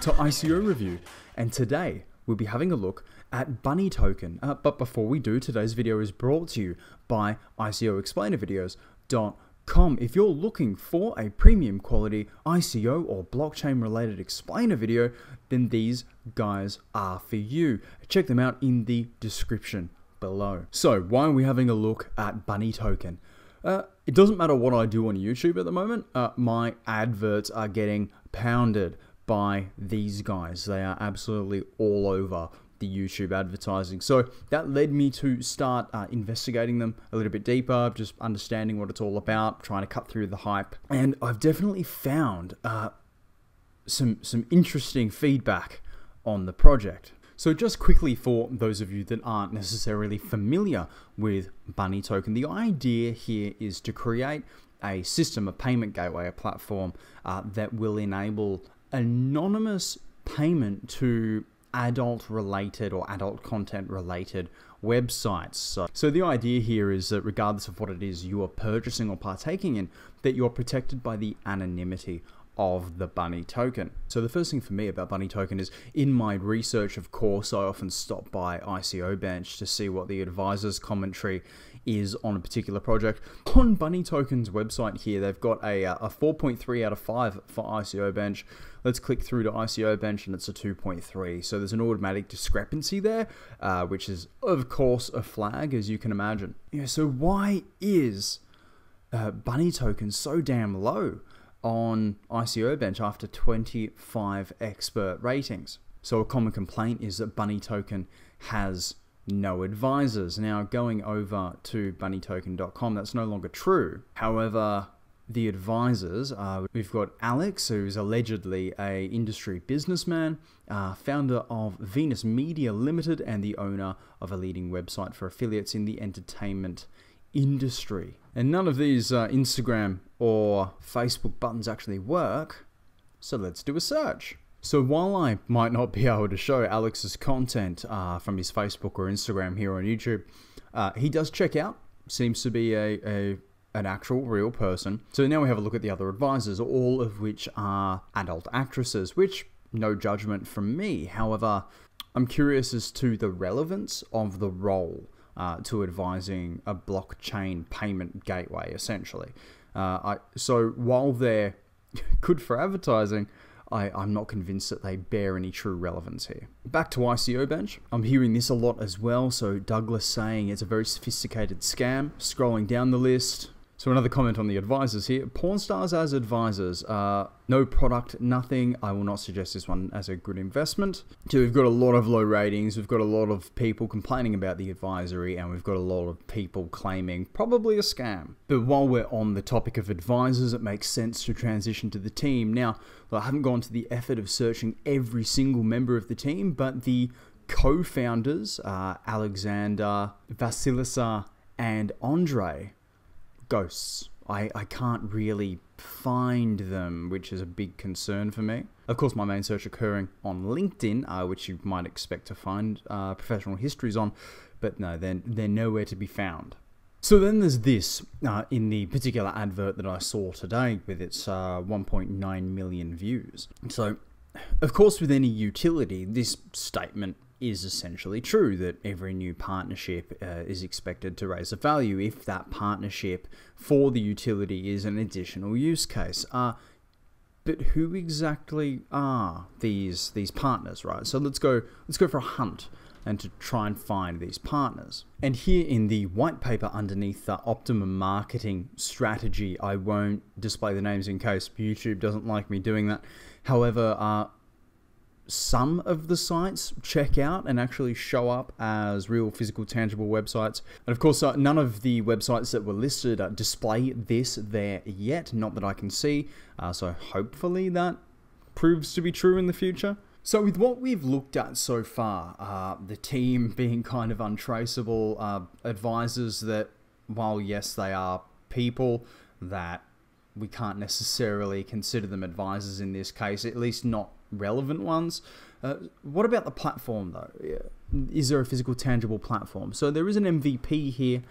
to ICO Review, and today we'll be having a look at Bunny Token. But before we do, today's video is brought to you by ICOexplainervideos.com. If you're looking for a premium quality ICO or blockchain related explainer video, then these guys are for you. Check them out in the description below. So why are we having a look at Bunny Token? It doesn't matter what I do on YouTube at the moment, my adverts are getting pounded by these guys. They are absolutely all over the YouTube advertising. So that led me to start investigating them a little bit deeper, just understanding what it's all about, trying to cut through the hype. And I've definitely found some interesting feedback on the project. So just quickly, for those of you that aren't necessarily familiar with Bunny Token, the idea here is to create a system, a payment gateway, a platform that will enable anonymous payment to adult related or adult content related websites. So the idea here is that regardless of what it is you are purchasing or partaking in, that you're protected by the anonymity of the Bunny Token. So the first thing for me about Bunny Token is, in my research, of course, I often stop by ICO Bench to see what the advisor's commentary is on a particular project. On Bunny Token's website here, they've got a 4.3 out of 5 for ICO Bench. Let's click through to ICO Bench and it's a 2.3. So there's an automatic discrepancy there, which is of course a flag, as you can imagine. Yeah, so why is Bunny Token so damn low on ICO Bench after 25 expert ratings? So a common complaint is that Bunny Token has no advisors. Now, going over to bunnytoken.com, that's no longer true. However, the advisors, we've got Alex, who's allegedly a industry businessman, founder of Venus Media Limited and the owner of a leading website for affiliates in the entertainment industry. And none of these Instagram or Facebook buttons actually work, so let's do a search. So while I might not be able to show Alex's content from his Facebook or Instagram here on YouTube, he does check out, seems to be an actual real person. So now we have a look at the other advisors, all of which are adult actresses, which no judgment from me. However, I'm curious as to the relevance of the role to advising a blockchain payment gateway, essentially. So while they're good for advertising, I'm not convinced that they bear any true relevance here. Back to ICO Bench. I'm hearing this a lot as well. So Douglas saying it's a very sophisticated scam. Scrolling down the list. So another comment on the advisors here. Porn stars as advisors. No product, nothing. I will not suggest this one as a good investment. So we've got a lot of low ratings. We've got a lot of people complaining about the advisory, and we've got a lot of people claiming probably a scam. But while we're on the topic of advisors, it makes sense to transition to the team. Now, I haven't gone to the effort of searching every single member of the team, but the co-founders, Alexander, Vasilisa, and Andre, ghosts. I can't really find them, which is a big concern for me. Of course, my main search occurring on LinkedIn, which you might expect to find professional histories on, but no, they're nowhere to be found. So then there's this in the particular advert that I saw today with its 1.9 million views. So, of course, with any utility, this statement is essentially true, that every new partnership is expected to raise a value if that partnership for the utility is an additional use case. But who exactly are these partners, right? So let's go for a hunt and to try and find these partners. And here in the white paper underneath the optimum marketing strategy, I won't display the names in case YouTube doesn't like me doing that. However, some of the sites check out and actually show up as real physical tangible websites. And of course, none of the websites that were listed display this there yet, not that I can see. So hopefully that proves to be true in the future. So with what we've looked at so far, the team being kind of untraceable, advisors that, while yes, they are people, that we can't necessarily consider them advisors in this case, at least not relevant ones. What about the platform though? Is there a physical tangible platform? So there is an MVP here.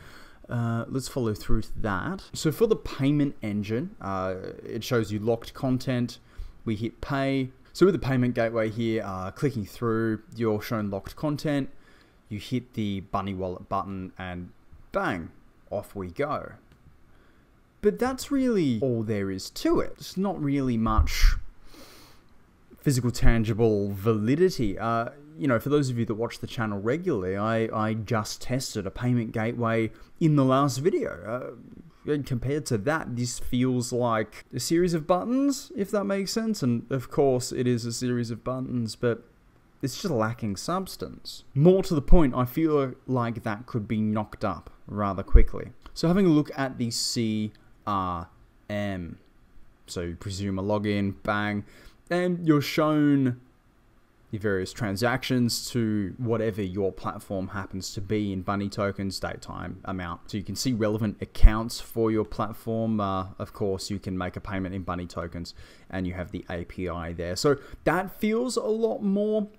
Let's follow through to that. So for the payment engine, it shows you locked content. We hit pay. So with the payment gateway here, clicking through, you're shown locked content. You hit the Bunny Wallet button and bang, off we go. But that's really all there is to it. It's not really much physical, tangible validity. You know, for those of you that watch the channel regularly, I just tested a payment gateway in the last video. And compared to that, this feels like a series of buttons, if that makes sense. And of course, it is a series of buttons, but it's just lacking substance. More to the point, I feel like that could be knocked up rather quickly. So having a look at the CRM. So you presume a login, bang, and you're shown your various transactions to whatever your platform happens to be in Bunny tokens, date, time, amount. So you can see relevant accounts for your platform. Of course, you can make a payment in Bunny tokens and you have the API there. So that feels a lot more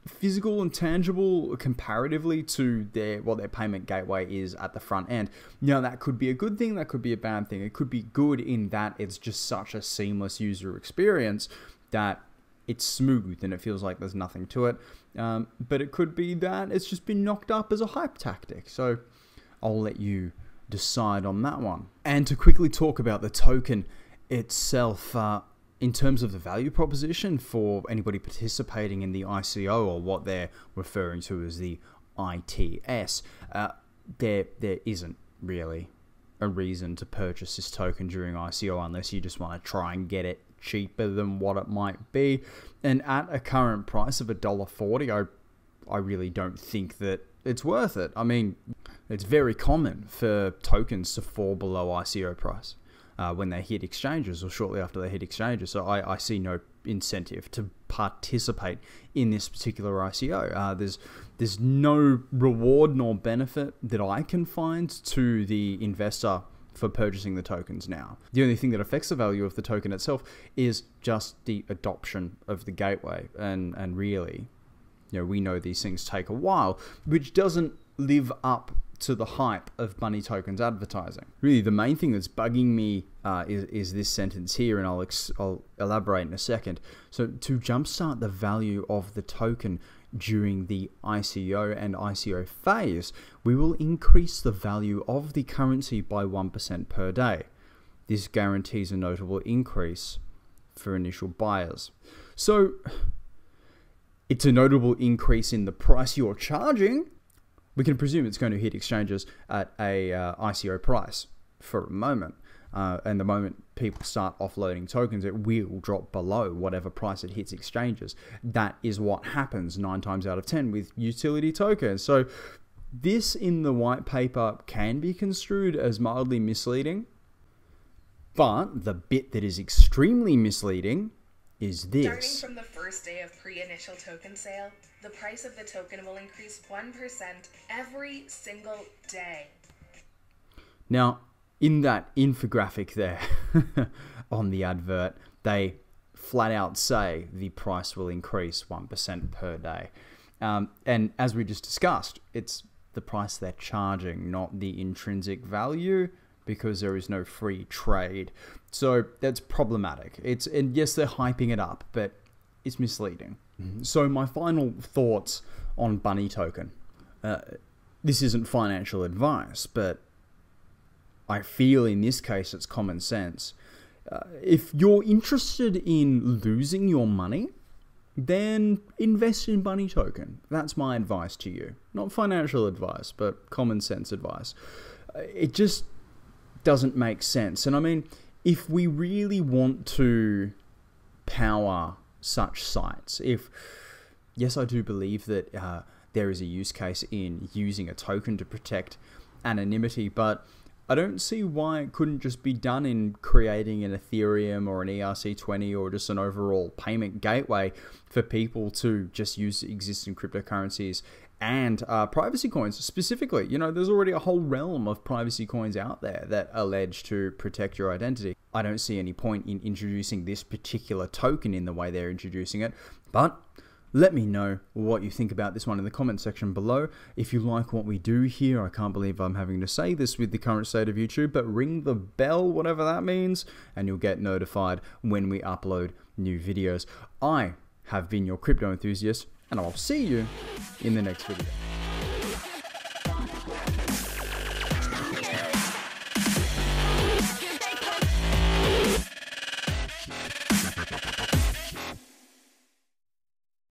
physical and tangible comparatively to what their payment gateway is at the front end. Now, that could be a good thing, that could be a bad thing. It could be good in that it's just such a seamless user experience that it's smooth and it feels like there's nothing to it. But it could be that it's just been knocked up as a hype tactic. So I'll let you decide on that one. And to quickly talk about the token itself, in terms of the value proposition for anybody participating in the ICO, or what they're referring to as the ITS, there isn't really a reason to purchase this token during ICO unless you just want to try and get it cheaper than what it might be. And at a current price of $1.40, I really don't think that it's worth it. I mean, it's very common for tokens to fall below ICO price when they hit exchanges or shortly after they hit exchanges. So I see no incentive to participate in this particular ICO. There's no reward nor benefit that I can find to the investor for purchasing the tokens now. The only thing that affects the value of the token itself is just the adoption of the gateway. And really, you know, we know these things take a while, which doesn't live up to the hype of Bunny tokens advertising. Really, the main thing that's bugging me is this sentence here, and I'll elaborate in a second. So to jumpstart the value of the token during the ICO and ICO phase, we will increase the value of the currency by 1% per day. This guarantees a notable increase for initial buyers. So it's a notable increase in the price you're charging. We can presume it's going to hit exchanges at a ICO price for a moment. And the moment people start offloading tokens, it will drop below whatever price it hits exchanges. That is what happens 9 times out of 10 with utility tokens. So this in the white paper can be construed as mildly misleading. But the bit that is extremely misleading is this. Starting from the first day of pre-initial token sale, the price of the token will increase 1% every single day. Now, in that infographic there on the advert, they flat out say the price will increase 1% per day. And as we just discussed, it's the price they're charging, not the intrinsic value, because there is no free trade. So that's problematic. And yes, they're hyping it up, but it's misleading. So my final thoughts on Bunny token. This isn't financial advice, but I feel in this case it's common sense. If you're interested in losing your money, then invest in Bunny token. That's my advice to you. Not financial advice, but common sense advice. It just doesn't make sense. And I mean, if we really want to power such sites, yes, I do believe that there is a use case in using a token to protect anonymity, but I don't see why it couldn't just be done in creating an Ethereum or an ERC20 or just an overall payment gateway for people to just use existing cryptocurrencies and privacy coins specifically. You know, there's already a whole realm of privacy coins out there that allege to protect your identity. I don't see any point in introducing this particular token in the way they're introducing it, but let me know what you think about this one in the comment section below. If you like what we do here, I can't believe I'm having to say this with the current state of YouTube, but ring the bell, whatever that means, and you'll get notified when we upload new videos. I have been your crypto enthusiast, and I'll see you in the next video.